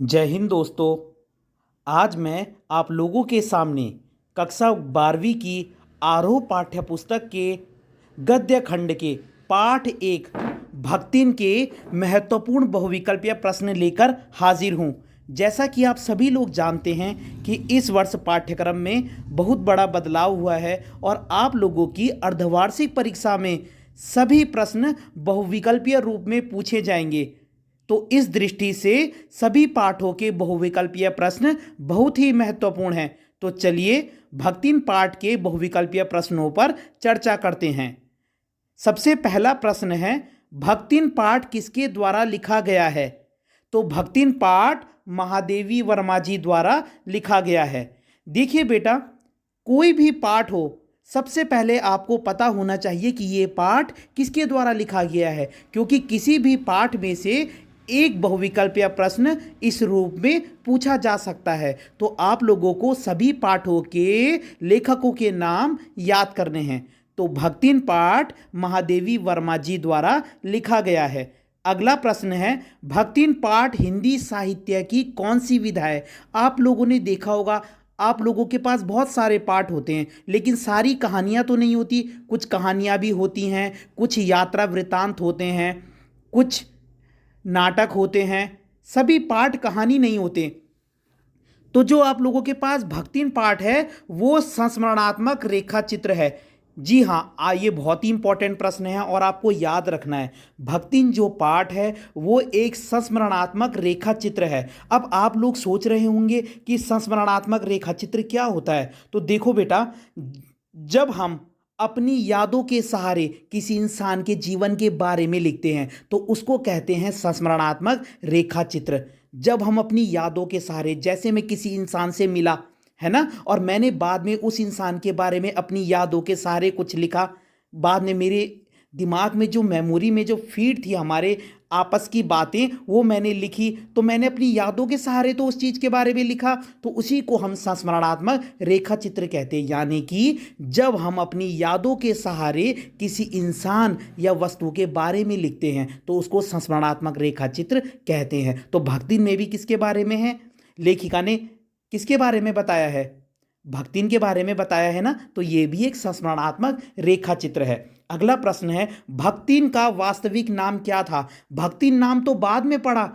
जय हिंद दोस्तों। आज मैं आप लोगों के सामने कक्षा 12वीं की आरोह पाठ्य पुस्तक के गद्य खंड के पाठ 1 भक्तिन के महत्वपूर्ण बहुविकल्पीय प्रश्न लेकर हाजिर हूँ। जैसा कि आप सभी लोग जानते हैं कि इस वर्ष पाठ्यक्रम में बहुत बड़ा बदलाव हुआ है और आप लोगों की अर्धवार्षिक परीक्षा में सभी प्रश्न बहुविकल्पीय रूप में पूछे जाएंगे। तो इस दृष्टि से सभी पाठों के बहुविकल्पीय प्रश्न बहुत ही महत्वपूर्ण हैं। तो चलिए भक्तिन पाठ के बहुविकल्पीय प्रश्नों पर चर्चा करते हैं। सबसे पहला प्रश्न है, भक्तिन पाठ किसके द्वारा लिखा गया है? तो भक्तिन पाठ महादेवी वर्मा जी द्वारा लिखा गया है। देखिए बेटा, कोई भी पाठ हो, सबसे पहले आपको पता होना चाहिए कि ये पाठ किसके द्वारा लिखा गया है, क्योंकि किसी भी पाठ में से एक बहुविकल्पीय प्रश्न इस रूप में पूछा जा सकता है। तो आप लोगों को सभी पाठों के लेखकों के नाम याद करने हैं। तो भक्तिन पाठ महादेवी वर्मा जी द्वारा लिखा गया है। अगला प्रश्न है, भक्तिन पाठ हिंदी साहित्य की कौन सी विधा है? आप लोगों ने देखा होगा, आप लोगों के पास बहुत सारे पाठ होते हैं, लेकिन सारी कहानियाँ तो नहीं होती। कुछ कहानियाँ भी होती हैं, कुछ यात्रा वृत्तांत होते हैं, कुछ नाटक होते हैं। सभी पाठ कहानी नहीं होते। तो जो आप लोगों के पास भक्तिन पाठ है वो संस्मरणात्मक रेखा चित्र है। जी हाँ, ये बहुत ही इंपॉर्टेंट प्रश्न है और आपको याद रखना है। भक्तिन जो पाठ है वो एक संस्मरणात्मक रेखा चित्र है। अब आप लोग सोच रहे होंगे कि संस्मरणात्मक रेखा चित्र क्या होता है। तो देखो बेटा, जब हम अपनी यादों के सहारे किसी इंसान के जीवन के बारे में लिखते हैं तो उसको कहते हैं संस्मरणात्मक रेखा चित्र। जब हम अपनी यादों के सहारे, जैसे मैं किसी इंसान से मिला है ना, और मैंने बाद में उस इंसान के बारे में अपनी यादों के सहारे कुछ लिखा, बाद में मेरे दिमाग में जो मेमोरी में जो फीड थी हमारे आपस की बातें, वो मैंने लिखी, तो मैंने अपनी यादों के सहारे तो उस चीज़ के बारे में लिखा। तो उसी को हम संस्मरणात्मक रेखा चित्र कहते हैं। यानी कि जब हम अपनी यादों के सहारे किसी इंसान या वस्तु के बारे में लिखते हैं तो उसको संस्मरणात्मक रेखा चित्र कहते हैं। तो भक्तिन में भी किसके बारे में है? लेखिका ने किसके बारे में बताया है? भक्तिन के बारे में बताया है ना। तो ये भी एक संस्मरणात्मक रेखा चित्र है। अगला प्रश्न है, भक्तिन का वास्तविक नाम क्या था? भक्तिन नाम तो बाद में पड़ा,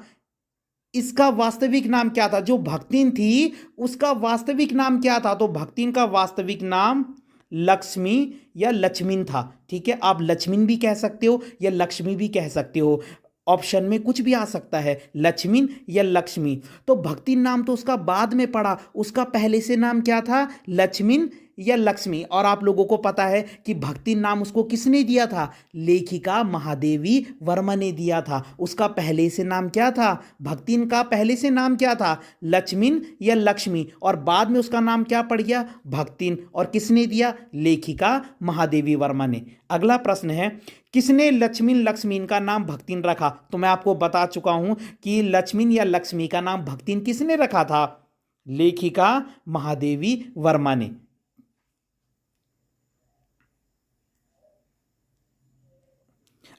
इसका वास्तविक नाम क्या था? जो भक्तिन थी उसका वास्तविक नाम क्या था? तो भक्तिन का वास्तविक नाम लक्ष्मी या लक्ष्मीन था। ठीक है, आप लक्ष्मीन भी कह सकते हो या लक्ष्मी भी कह सकते हो, ऑप्शन में कुछ भी आ सकता है, लक्ष्मीन या लक्ष्मी। तो भक्तिन नाम तो उसका बाद में पड़ा, उसका पहले से नाम क्या था? लक्ष्मीन या लक्ष्मी। और आप लोगों को पता है कि भक्तिन नाम उसको किसने दिया था? लेखिका महादेवी वर्मा ने दिया था। उसका पहले से नाम क्या था? भक्तिन का पहले से नाम क्या था? लक्ष्मीन या लक्ष्मी, और बाद में उसका नाम क्या पड़ गया? भक्तिन। और किसने दिया? लेखिका महादेवी वर्मा ने। अगला प्रश्न है, किसने लक्ष्मीन लक्ष्मीन का नाम भक्तिन रखा? तो मैं आपको बता चुका हूं कि लक्ष्मीन या लक्ष्मी का नाम भक्तिन किसने रखा था? लेखिका महादेवी वर्मा ने।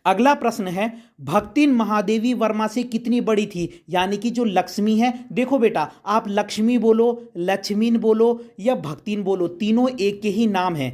अगला प्रश्न है, भक्तिन महादेवी वर्मा से कितनी बड़ी थी? यानी कि जो लक्ष्मी है, देखो बेटा, आप लक्ष्मी बोलो, लक्ष्मीन बोलो या भक्तिन बोलो, तीनों एक के ही नाम हैं।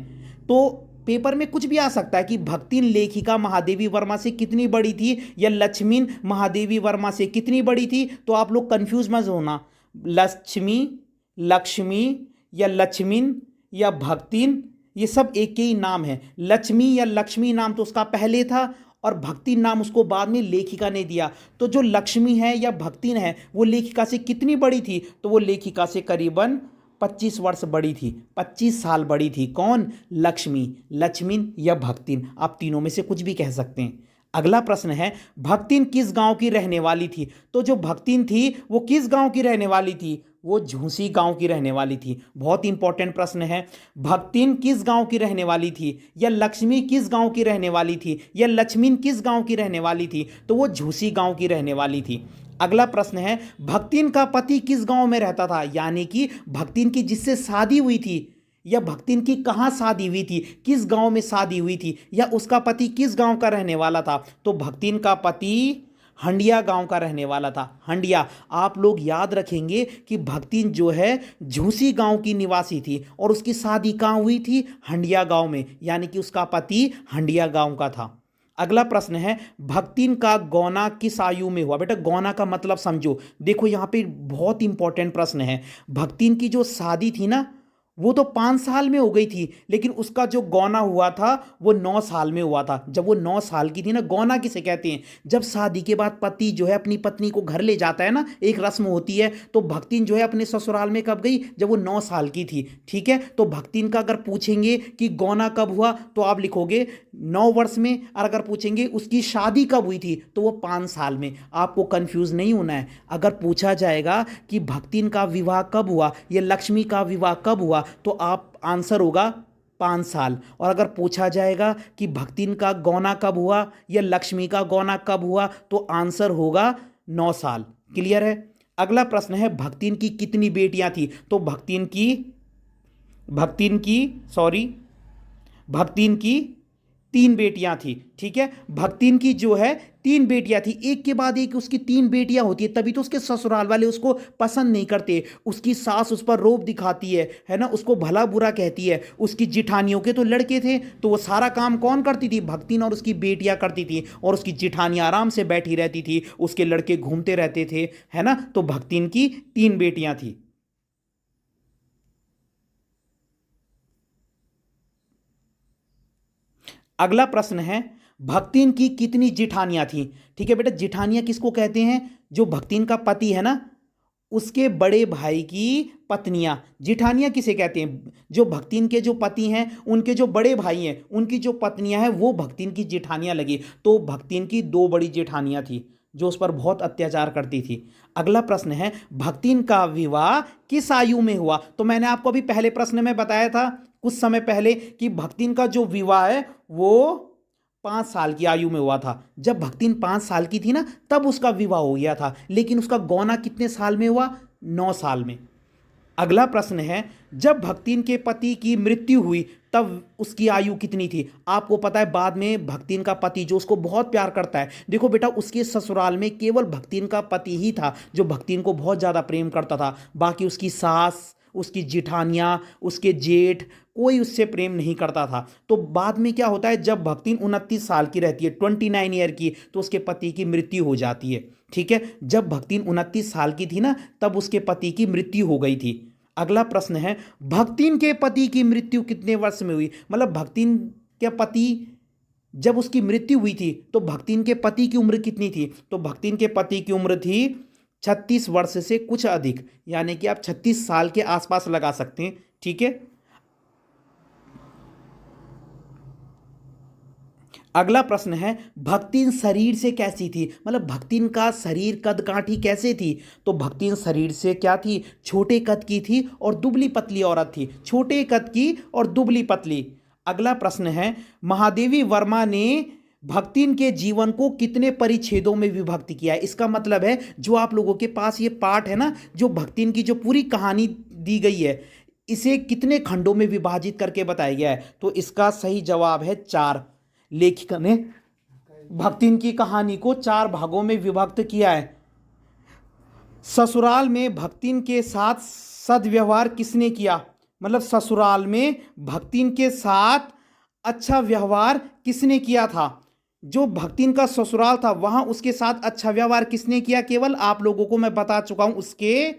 तो पेपर में कुछ भी आ सकता है कि भक्तिन लेखिका महादेवी वर्मा से कितनी बड़ी थी या लक्ष्मीन महादेवी वर्मा से कितनी बड़ी थी। तो आप लोग कंफ्यूज मत होना, लक्ष्मी, लक्ष्मी या लक्ष्मीन या भक्तिन, ये सब एक के ही नाम है। लक्ष्मी या लक्ष्मी नाम तो उसका पहले था और भक्तिन नाम उसको बाद में लेखिका ने दिया। तो जो लक्ष्मी है या भक्तिन है वो लेखिका से कितनी बड़ी थी? तो वो लेखिका से करीबन 25 वर्ष बड़ी थी, 25 साल बड़ी थी। कौन? लक्ष्मी, लक्ष्मीन या भक्तिन, आप तीनों में से कुछ भी कह सकते हैं। अगला प्रश्न है, भक्तिन किस गांव की रहने वाली थी? तो जो भक्तिन थी वो किस गांव की रहने वाली थी? वो झूसी गांव की रहने वाली थी। बहुत इंपॉर्टेंट प्रश्न है, भक्तिन किस गांव की रहने वाली थी, या लक्ष्मी किस गांव की रहने वाली थी, या लक्ष्मीन किस गांव की रहने वाली थी? तो वो झूसी गांव की रहने वाली थी। अगला प्रश्न है, भक्तिन का पति किस गांव में रहता था? यानी कि भक्तिन की जिससे शादी हुई थी या भक्तिन की कहाँ शादी हुई थी, किस गांव में शादी हुई थी, या उसका पति किस गांव का रहने वाला था? तो भक्तिन का पति हंडिया गांव का रहने वाला था। हंडिया, आप लोग याद रखेंगे कि भक्तिन जो है झूसी गांव की निवासी थी और उसकी शादी कहाँ हुई थी? हंडिया गांव में, यानी कि उसका पति हंडिया गांव का था। अगला प्रश्न है, भक्तिन का गौना किस आयु में हुआ? बेटा गौना का मतलब समझो। देखो यहाँ पे बहुत इंपॉर्टेंट प्रश्न है। भक्तिन की जो शादी थी ना, वो तो 5 साल में हो गई थी, लेकिन उसका जो गौना हुआ था वो 9 साल में हुआ था। जब वो 9 साल की थी ना, गौना किसे कहते हैं? जब शादी के बाद पति जो है अपनी पत्नी को घर ले जाता है ना, एक रस्म होती है। तो भक्तिन जो है अपने ससुराल में कब गई? जब वो 9 साल की थी। ठीक है, तो भक्तिन का अगर पूछेंगे कि गौना कब हुआ, तो आप लिखोगे 9 वर्ष में। और अगर पूछेंगे उसकी शादी कब हुई थी, तो वो 5 साल में। आपको कंफ्यूज नहीं होना है। अगर पूछा जाएगा कि भक्तिन का विवाह कब हुआ या लक्ष्मी का विवाह कब हुआ, तो आप आंसर होगा 5 साल। और अगर पूछा जाएगा कि भक्तिन का गौना कब हुआ या लक्ष्मी का गौना कब हुआ, तो आंसर होगा 9 साल। क्लियर है? अगला प्रश्न है, भक्तिन की कितनी बेटियां थी? तो भक्तिन की 3 बेटियां थी। ठीक है, भक्तिन की जो है 3 बेटियां थी, एक के बाद एक उसकी 3 बेटियां होती है, तभी तो उसके ससुराल वाले उसको पसंद नहीं करते। उसकी सास उस पर रोब दिखाती है ना, उसको भला बुरा कहती है। उसकी जिठानियों के तो लड़के थे, तो वो सारा काम कौन करती थी? भक्तिन और उसकी बेटियां करती थी। और उसकी जिठानियां आराम से बैठी रहती थी, उसके लड़के घूमते रहते थे, है ना। तो भक्तिन की 3 बेटियां थी। अगला प्रश्न है, भक्तिन की कितनी जिठानियां थी? ठीक है बेटा, जिठानियां किसको कहते हैं? जो भक्तिन का पति है ना, उसके बड़े भाई की पत्नियां जिठानियां किसे कहते हैं? जो भक्तिन के जो पति हैं, उनके जो बड़े भाई हैं, उनकी जो पत्नियां हैं, वो भक्तिन की जिठानियां लगी। तो भक्तिन की 2 बड़ी जेठानियां थी जो उस पर बहुत अत्याचार करती थी। अगला प्रश्न है, भक्तिन का विवाह किस आयु में हुआ? तो मैंने आपको अभी पहले प्रश्न में बताया था कुछ समय पहले कि भक्तिन का जो विवाह है वो 5 साल की आयु में हुआ था। जब भक्तिन 5 साल की थी ना, तब उसका विवाह हो गया था, लेकिन उसका गौना कितने साल में हुआ? 9 साल में। अगला प्रश्न है, जब भक्तिन के पति की मृत्यु हुई तब उसकी आयु कितनी थी? आपको पता है बाद में भक्तिन का पति जो उसको बहुत प्यार करता है, देखो बेटा उसके ससुराल में केवल भक्तिन का पति ही था जो भक्तिन को बहुत ज़्यादा प्रेम करता था। बाकी उसकी सास, उसकी जिठानियाँ, उसके जेठ, कोई उससे प्रेम नहीं करता था। तो बाद में क्या होता है, जब भक्तिन 29 साल की रहती है, 29 ईयर की, तो उसके पति की मृत्यु हो जाती है। ठीक है, जब भक्तिन 29 साल की थी ना, तब उसके पति की मृत्यु हो गई थी। अगला प्रश्न है, भक्तिन के पति की मृत्यु कितने वर्ष में हुई? मतलब भक्तिन के पति जब उसकी मृत्यु हुई थी तो भक्तिन के पति की उम्र कितनी थी? तो भक्तिन के पति की उम्र थी 36 वर्ष से कुछ अधिक, यानी कि आप 36 साल के आसपास लगा सकते हैं। ठीक है, अगला प्रश्न है, भक्तिन शरीर से कैसी थी? मतलब भक्तिन का शरीर कद काठी कैसे थी? तो भक्तिन शरीर से क्या थी? छोटे कद की थी और दुबली पतली औरत थी, छोटे कद की और दुबली पतली। अगला प्रश्न है, महादेवी वर्मा ने भक्तिन के जीवन को कितने परिच्छेदों में विभक्त किया है? इसका मतलब है जो आप लोगों के पास ये पाठ है ना, जो भक्तिन की जो पूरी कहानी दी गई है, इसे कितने खंडों में विभाजित करके बताया गया है? तो इसका सही जवाब है 4। लेखिका ने भक्तिन की कहानी को 4 भागों में विभक्त किया है। ससुराल में भक्तिन के साथ सदव्यवहार किसने किया? मतलब ससुराल में भक्तिन के साथ अच्छा व्यवहार किसने किया था? जो भक्तिन का ससुराल था वहां उसके साथ अच्छा व्यवहार किसने किया? केवल आप लोगों को मैं बता चुका हूं, उसके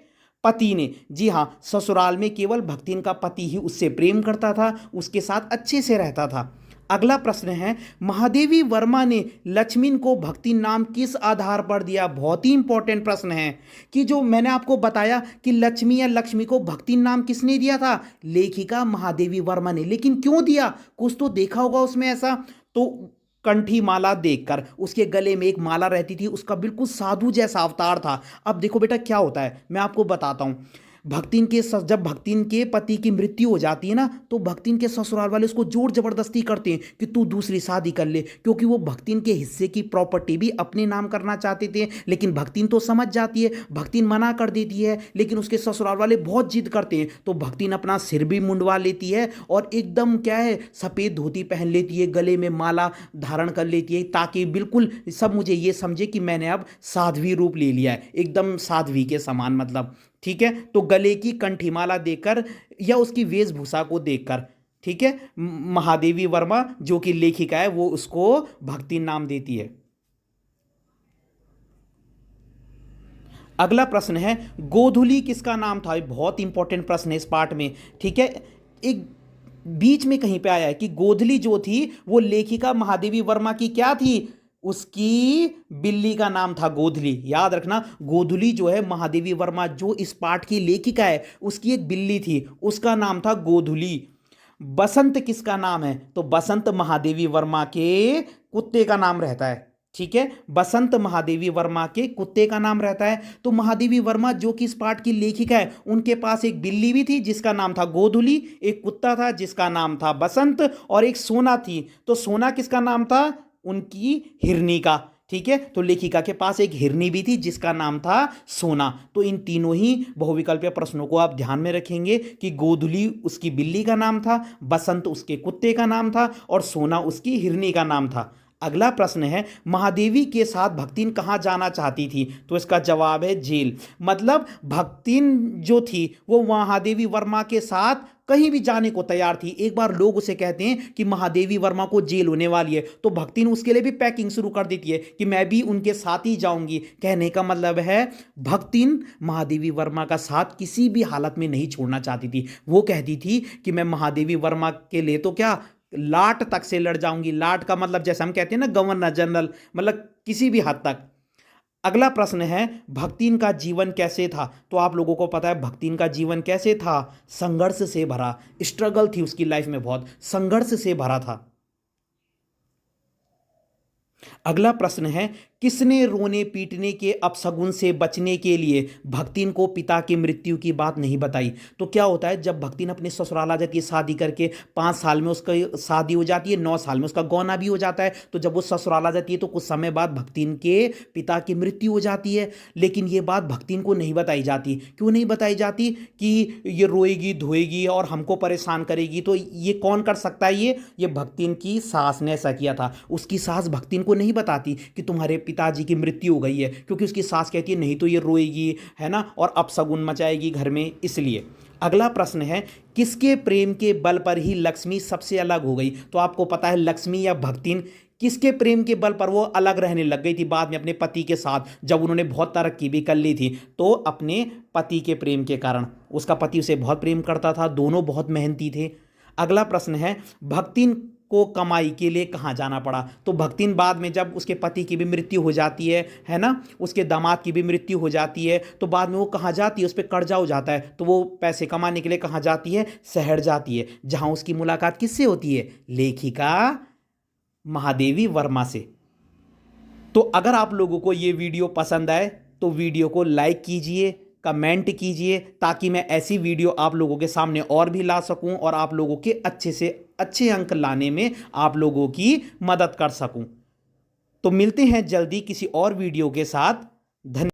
पति ने। जी हां, ससुराल में केवल भक्तिन का पति ही उससे प्रेम करता था, उसके साथ अच्छे से रहता था। अगला प्रश्न है, महादेवी वर्मा ने लक्ष्मीन को भक्ति नाम किस आधार पर दिया? बहुत ही इंपॉर्टेंट प्रश्न है कि जो मैंने आपको बताया कि लक्ष्मी या लक्ष्मी को भक्ति नाम किसने दिया था? लेखिका महादेवी वर्मा ने। लेकिन क्यों दिया? कुछ तो देखा होगा उसमें ऐसा। तो कंठी माला देखकर, उसके गले में एक माला रहती थी, उसका बिल्कुल साधु जैसा अवतार था। अब देखो बेटा क्या होता है, मैं आपको बताता हूं। जब भक्तिन के पति की मृत्यु हो जाती है ना, तो भक्तिन के ससुराल वाले उसको जोर जबरदस्ती करते हैं कि तू दूसरी शादी कर ले, क्योंकि वो भक्तिन के हिस्से की प्रॉपर्टी भी अपने नाम करना चाहते थे। लेकिन भक्तिन तो समझ जाती है, भक्तिन मना कर देती है, लेकिन उसके ससुराल वाले बहुत जिद करते हैं। तो भक्तिन अपना सिर भी मुंडवा लेती है और एकदम क्या है, सफ़ेद धोती पहन लेती है, गले में माला धारण कर लेती है, ताकि बिल्कुल सब मुझे ये समझे कि मैंने अब साध्वी रूप ले लिया है, एकदम साध्वी के समान मतलब। ठीक है, तो गले की कंठीमाला देकर या उसकी वेशभूषा को देखकर, ठीक है, महादेवी वर्मा जो कि लेखिका है वो उसको भक्ति नाम देती है। अगला प्रश्न है, गोधुली किसका नाम था? बहुत इंपॉर्टेंट प्रश्न है इस पार्ट में। ठीक है, एक बीच में कहीं पे आया है कि गोधली जो थी वो लेखिका महादेवी वर्मा की क्या थी? उसकी बिल्ली का नाम था गोधली। याद रखना, गोधली जो है महादेवी वर्मा जो इस पाठ की लेखिका है उसकी एक बिल्ली थी, उसका नाम था गोधुली। बसंत किसका नाम है? तो बसंत महादेवी वर्मा के कुत्ते का नाम रहता है। ठीक है, बसंत महादेवी वर्मा के कुत्ते का नाम रहता है। तो महादेवी वर्मा जो कि इस पाठ की लेखिका है, उनके पास एक बिल्ली भी थी जिसका नाम था गोधुली, एक कुत्ता था जिसका नाम था बसंत, और एक सोना थी। तो सोना किसका नाम था? उनकी हिरनी का। ठीक है, तो लेखिका के पास एक हिरनी भी थी जिसका नाम था सोना। तो इन तीनों ही बहुविकल्पीय प्रश्नों को आप ध्यान में रखेंगे कि गोधुली उसकी बिल्ली का नाम था, बसंत उसके कुत्ते का नाम था, और सोना उसकी हिरनी का नाम था। अगला प्रश्न है, महादेवी के साथ भक्तिन कहाँ जाना चाहती थी? तो इसका जवाब है जेल। मतलब भक्तिन जो थी वो महादेवी वर्मा के साथ कहीं भी जाने को तैयार थी। एक बार लोग उसे कहते हैं कि महादेवी वर्मा को जेल होने वाली है, तो भक्तिन उसके लिए भी पैकिंग शुरू कर देती है कि मैं भी उनके साथ ही जाऊंगी। कहने का मतलब है भक्तिन महादेवी वर्मा का साथ किसी भी हालत में नहीं छोड़ना चाहती थी। वो कहती थी कि मैं महादेवी वर्मा के लिए तो क्या, लाट तक से लड़ जाऊंगी। लाट का मतलब जैसे हम कहते हैं ना गवर्नर जनरल, मतलब किसी भी हद तक। अगला प्रश्न है, भक्तिन का जीवन कैसे था? तो आप लोगों को पता है भक्तिन का जीवन कैसे था? संघर्ष से भरा, स्ट्रगल थी उसकी लाइफ में, बहुत संघर्ष से भरा था। अगला प्रश्न है, किसने रोने पीटने के अपशगुन से बचने के लिए भक्तिन को पिता की मृत्यु की बात नहीं बताई? तो क्या होता है, जब भक्तिन अपने ससुराल आ जाती है शादी करके, 5 साल में उसका शादी हो जाती है, 9 साल में उसका गौना भी हो जाता है, तो जब वो ससुराल आ जाती है तो कुछ समय बाद भक्तिन के पिता की मृत्यु हो जाती है। लेकिन ये बात भक्तिन को नहीं बताई जाती। क्यों नहीं बताई जाती? कि ये रोएगी धोएगी और हमको परेशान करेगी। तो ये कौन कर सकता है? ये भक्तिन की सास ने ऐसा किया था। उसकी सास भक्तिन को नहीं बताती कि तुम्हारे पिताजी की मृत्यु हो गई है, क्योंकि उसकी सास कहती है नहीं तो ये रोएगी, है ना, और अपशगुन मचाएगी घर में, इसलिए। अगला प्रश्न है, किसके प्रेम के बल पर ही लक्ष्मी सबसे अलग हो गई? तो आपको पता है लक्ष्मी या भक्तिन किसके प्रेम के बल पर वो अलग रहने लग गई थी बाद में अपने पति के साथ, जब उन्होंने बहुत तरक्की भी कर ली थी? तो अपने पति के प्रेम के कारण। उसका पति उसे बहुत प्रेम करता था, दोनों बहुत मेहनती थे। अगला प्रश्न है, भक्तिन को कमाई के लिए कहाँ जाना पड़ा? तो भक्तिन बाद में जब उसके पति की भी मृत्यु हो जाती है ना, उसके दामाद की भी मृत्यु हो जाती है, तो बाद में वो कहाँ जाती है? उस पर कर्जा हो जाता है, तो वो पैसे कमाने के लिए कहाँ जाती है? शहर जाती है, जहाँ उसकी मुलाकात किससे होती है? लेखिका महादेवी वर्मा से। तो अगर आप लोगों को ये वीडियो पसंद आए तो वीडियो को लाइक कीजिए, कमेंट कीजिए, ताकि मैं ऐसी वीडियो आप लोगों के सामने और भी ला सकूं और आप लोगों के अच्छे से अच्छे अंक लाने में आप लोगों की मदद कर सकूं। तो मिलते हैं जल्दी किसी और वीडियो के साथ। धन्यवाद।